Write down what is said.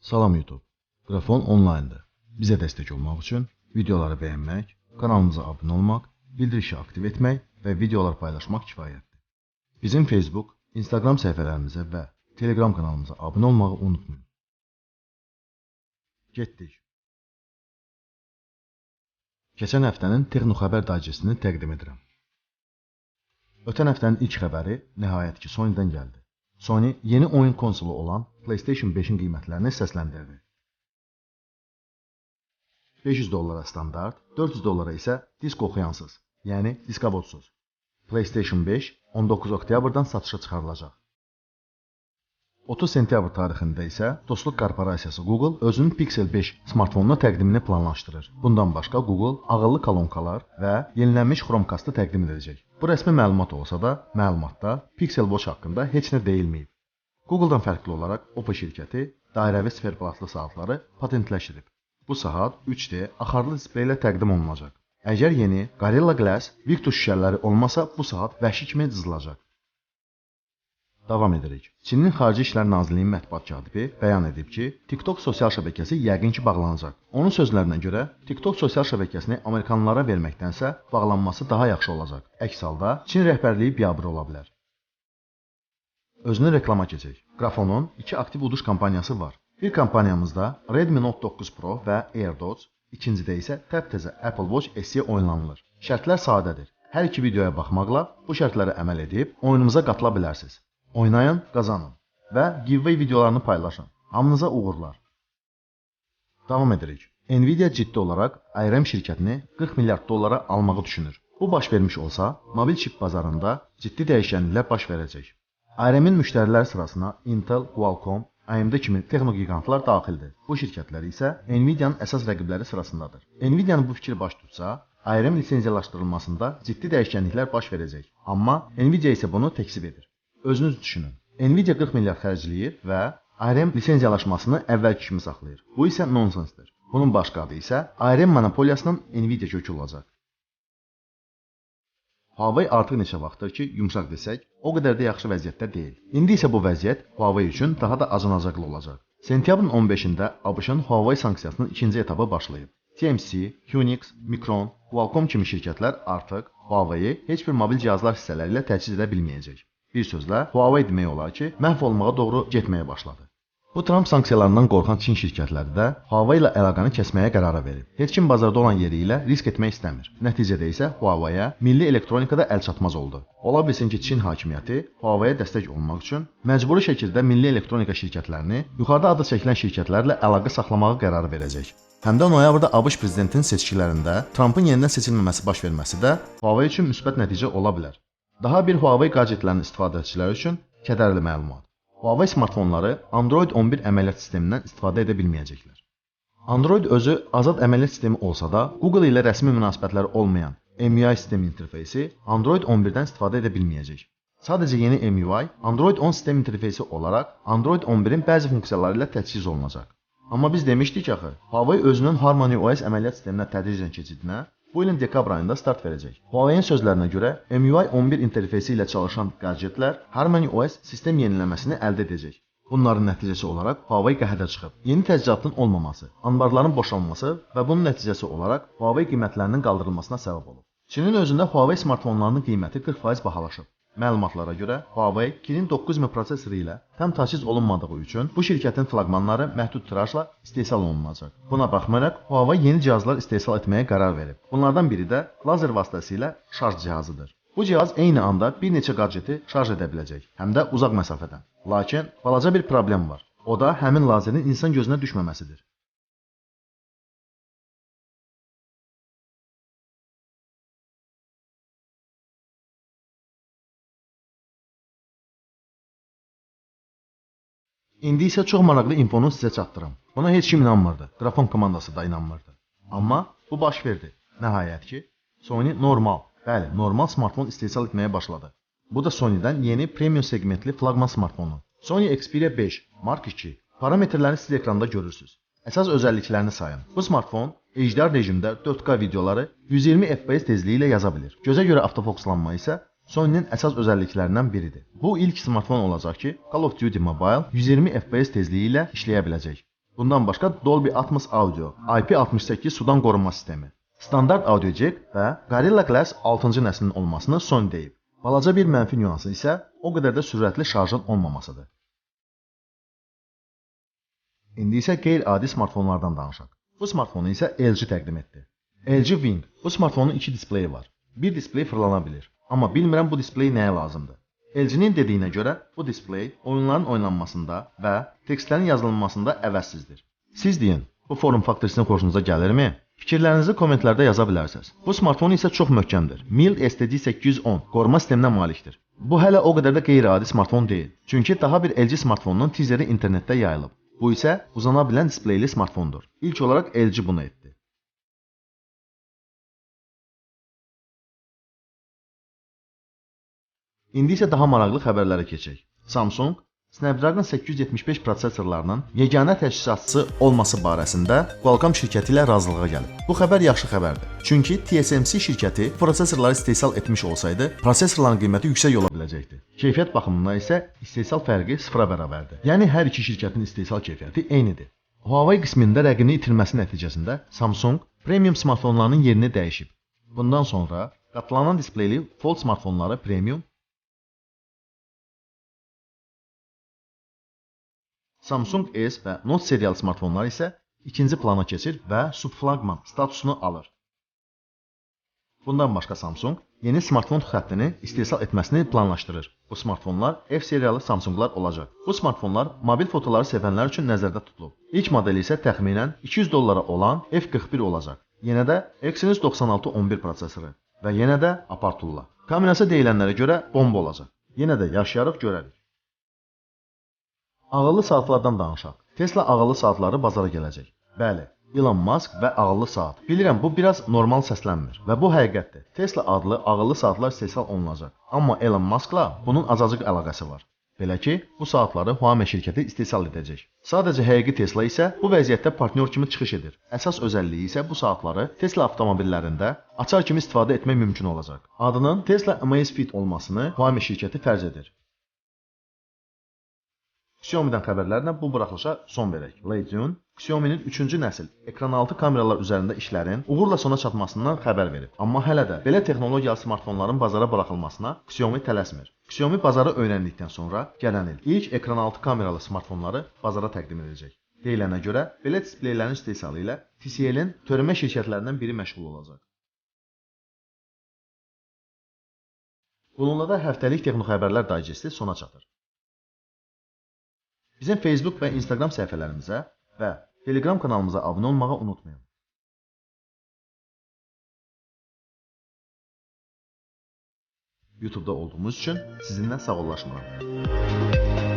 Salam YouTube. Qrafon onlayndır. Bizə dəstək olmaq üçün videoları bəyənmək, kanalımıza abunə olmaq, bildirişi aktiv etmək və videolar paylaşmaq kifayətdir. Bizim Facebook, Instagram səhifələrimizə və Telegram kanalımıza abunə olmağı unutmayın. Getdik. Keçən həftənin Texnoxəbər daycestini təqdim edirəm. Ötən həftənin ilk xəbəri nəhayət ki Sony'dən gəldi. Sony yeni oyun konsolu olan PlayStation 5-in qiymətlərini səsləndirdi. $500 standart, $400 isə disk oxuyansız, yəni diskavodsuz. PlayStation 5 19 oktyabrdan satışa çıxarılacaq. 30 sentyabr tarixində isə Dostluq Korporasiyası Google özünün Pixel 5 smartfonunu təqdimini planlaşdırır. Bundan başqa Google ağıllı kolonkalar və yenilənmiş Chromecast-ı təqdim edəcək. Bu rəsmi məlumat olsa da, məlumatda Pixel Watch haqqında heç nə deyilməyib. Google-dan fərqli olaraq Oppo şirkəti dairəvi siferblatlı saatları patentləşdirib. Bu saat 3D axarlı displey ilə təqdim olunacaq. Əgər yeni Gorilla Glass Victus şüşələri olmasa, bu saat vəhşi kimi cızılacaq. Davam edirik. Çinin Xarici İşlər Nazirliyinin mətbuat katibi bəyan edib ki, TikTok sosial şəbəkəsi yəqin ki bağlanacaq. Onun sözlərinə görə, TikTok sosial şəbəkəsini amerikanlılara verməkdənsə bağlanması daha yaxşı olacaq. Əks halda Çin rəhbərliyi biabır ola bilər. Özünü reklama keçək. Qrafonun 2 aktiv uduş kampaniyası var. Bir kampaniyamızda Redmi Note 9 Pro və AirDots, ikincidə isə təptəzə Apple Watch SE oynanılır. Şərtlər sadədir. Hər iki videoya baxmaqla bu şərtlərə əməl edib oyunumuza qatıla bilərsiniz. Oynayın, qazanın və giveaway videolarını paylaşın. Hamınıza uğurlar. Davam edirik. Nvidia ciddi olaraq ARM şirkətini $40 milyard almağı düşünür. Bu baş vermiş olsa, mobil çip bazarında ciddi dəyişikliklər baş verəcək. ARM-in müştərilər sırasına Intel, Qualcomm, AMD kimi texnogigantlar daxildir. Bu şirkətlər isə Nvidia-nın əsas rəqibləri sırasındadır. Nvidia-nın bu fikri baş tutsa, ARM lisenziyalaşdırılmasında ciddi dəyişikliklər baş verəcək. Amma Nvidia isə bunu təksib edir. Özünüz düşünün. Nvidia 40 milyard xərcləyir və ARM lisenziyalaşmasını əvvəlki kimi saxlayır. Bu isə nonsensdir. Bunun başqa adı isə ARM monopoliyasının Nvidia kökü olacaq. Huawei artıq neçə vaxtdır ki, yumşaq desək, o qədər də yaxşı vəziyyətdə deyil. İndi isə bu vəziyyət Huawei üçün daha da acınacaqlı olacaq. Sentyabrın 15-də ABŞ-ın Huawei sanksiyasının ikinci etapı başlayıb. TMC, Hynix, Micron, Qualcomm kimi şirkətlər artıq Huawei heç bir mobil cihazlar hissələri ilə təchiz edə bilməyəcək. Bir sözlə, Huawei demək olar ki, məhv olmağa doğru getməyə başladı. Bu Trump sanksiyalarından qorxan Çin şirkətləri də Huawei ilə əlaqəni kəsməyə qərara verib. Heç kim bazarda olan yeri ilə risk etmək istəmir. Nəticədə isə Huawei-yə milli elektronikada əlçatmaz oldu. Ola bilsin ki, Çin hakimiyyəti Huawei-yə dəstək olmaq üçün məcburi şəkildə milli elektronika şirkətlərini yuxarıda adı çəkilən şirkətlərlə əlaqə saxlamağı qərarı verəcək. Həm də noyabrda ABŞ prezidentinin seçkilərində Trumpın yenidən seçilməməsi baş verməsi də Huawei üçün müsbət nəticə ola bilər. Daha bir Huawei gadgetlərinin istifadəçiləri üçün kədərli məlumat. Huawei smartfonları Android 11 əməliyyat sistemindən istifadə edə bilməyəcəklər. Android özü azad əməliyyat sistemi olsa da, Google ilə rəsmi münasibətləri olmayan MIUI sistem interfeysi Android 11-dən istifadə edə bilməyəcək. Sadəcə yeni MIUI Android 10 sistem interfeysi olaraq Android 11-in bəzi funksiyaları ilə təchiz olunacaq. Amma biz demişdik axı, Huawei özünün Harmony OS əməliyyat sisteminə tədricən keçidinə bu ilin dekabr ayında start verəcək. Huawei-in sözlərinə görə, MIUI 11 interfeysi ilə çalışan gadgetlər Harmony OS sistem yeniləməsini əldə edəcək. Bunların nəticəsi olaraq Huawei qəhərə çıxıb. Yeni təchizatın olmaması, anbarların boşalması və bunun nəticəsi olaraq Huawei qiymətlərinin qaldırılmasına səbəb olub. Çinin özündə Huawei smartfonlarının qiyməti 40% bahalaşıb. Məlumatlara görə, Huawei Kirin 9000 prosesoru ilə tam təchiz olunmadığı üçün bu şirkətin flaqmanları məhdud tirajla istehsal olunacaq. Buna baxmayaraq, Huawei yeni cihazlar istehsal etməyə qərar verib. Bunlardan biri də lazer vasitəsilə şarj cihazıdır. Bu cihaz eyni anda bir neçə gadjeti şarj edə biləcək, həm də uzaq məsafədən. Lakin balaca bir problem var. O da həmin lazerin insan gözünə düşməməsidir. İndi isə çox maraqlı infonu sizə çatdırım. Buna heç kim inanmırdı. Qrafon komandası da inanmırdı. Amma bu baş verdi. Nəhayət ki, Sony normal smartfon istehsal etməyə başladı. Bu da Sony-dən yeni premium segmentli flaqman smartfonu. Sony Xperia 5 Mark II. Parametrləri siz ekranda görürsünüz. Əsas özəlliklərini sayın. Bu smartfon HDR rejimdə 4K videoları 120 FPS tezliyi ilə yaza bilir. Gözə görə avtofokuslanma isə Sony'nin əsas özəlliklərindən biridir. Bu ilk smartfon olacaq ki, Call of Duty Mobile 120 FPS tezliyi ilə işləyə biləcək. Bundan başqa Dolby Atmos Audio, IP68 sudan qorunma sistemi, standart audio jack və Gorilla Glass 6-cı nəslin olmasını Sony deyib. Balaca bir mənfi nüansı isə o qədər də sürətli şarjın olmamasıdır. İndi isə qeyri-adi smartfonlardan danışaq. Bu smartfonu isə LG təqdim etdi. LG Wing. Bu smartfonun 2 displeyi var. Bir displey fırlana bilir. Amma bilmirəm bu displey nəyə lazımdır. LG-nin dediyinə görə bu displey oyunların oynanmasında və tekstlərin yazılmasında əvəzsizdir. Siz deyin, bu form faktor sizin xoşunuza gəlirmi? Fikirlərinizi kommentlərdə yaza bilərsiniz. Bu smartfon isə çox möhkəmdir. Mild STD 810 qoruma sisteminə malikdir. Bu hələ o qədər də qeyri-adi smartfon deyil. Çünki daha bir LG smartfonunun tizeri internetdə yayılıb. Bu isə uzana bilən displeyli smartfondur. İlk olaraq LG bunu etdi. İndi isə daha maraqlı xəbərlərə keçək. Samsung, Snapdragon 875 prosesorlarının yeganə təchizatçısı olması barəsində Qualcomm şirkəti ilə razılığa gəlib. Bu xəbər yaxşı xəbərdir. Çünki TSMC şirkəti prosesorları istehsal etmiş olsaydı, prosesorların qiyməti yüksək ola biləcəkdi. Keyfiyyət baxımından isə istehsal fərqi sıfıra bərabərdir. Yəni hər iki şirkətin istehsal keyfiyyəti eynidir. Huawei qismində rəqibini itirməsi nəticəsində Samsung premium smartfonlarının yerini dəyişib. Bundan sonra qatlanan displeyli Fold smartfonları premium, Samsung S və Note serial smartfonlar isə ikinci plana keçir və subflagman statusunu alır. Bundan başqa Samsung yeni smartfon xəttini istehsal etməsini planlaşdırır. Bu smartfonlar F serialı Samsunglar olacaq. Bu smartfonlar mobil fotoları sevənlər üçün nəzərdə tutulub. İlk modeli isə təxminən $200 olan F41 olacaq. Yenə də Exynos 9611 prosesoru və yenə də Apartulla. Kamerası deyilənlərə görə bomba olacaq. Yenə də yaşayarıq görərik. Ağıllı saatlardan danışaq. Tesla ağıllı saatları bazara gələcək. Bəli, Elon Musk və ağıllı saat. Bilirəm, bu biraz normal səslənmir və bu həqiqətdir. Tesla adlı ağıllı saatlar istehsal olunacaq. Amma Elon Muskla bunun azacıq əlaqəsi var. Belə ki, bu saatları Huawei şirkəti istehsal edəcək. Sadəcə həqiqi Tesla isə bu vəziyyətdə partnyor kimi çıxış edir. Əsas özəlliyi isə bu saatları Tesla avtomobillərində açar kimi istifadə etmək mümkün olacaq. Adının Tesla Amazfit olmasını Huawei şirkəti fərz edir. Xiaomi-dən xəbərlərlə bu buraxılışa son verək. Lei Jun, Xiaomi-nin 3-cü nəsil ekranaltı kameralar üzərində işlərin uğurla sona çatmasından xəbər verib. Amma hələ də belə texnologiyalı smartfonların bazara buraxılmasına Xiaomi tələsmir. Xiaomi bazarı öyrəndikdən sonra gələn il ilk ekranaltı kameralı smartfonları bazara təqdim edəcək. Deyilənə görə belə displeylərin istehsalı ilə TCL-in törəmə şirkətlərindən biri məşğul olacaq. Bununla da həftəlik texnoxəbərlər dayjesti sona çatır. Bizim Facebook və Instagram səhifələrimizə və Telegram kanalımıza abunə olmağı unutmayın. YouTube-da olduğumuz üçün sizinlə sağollaşmıram.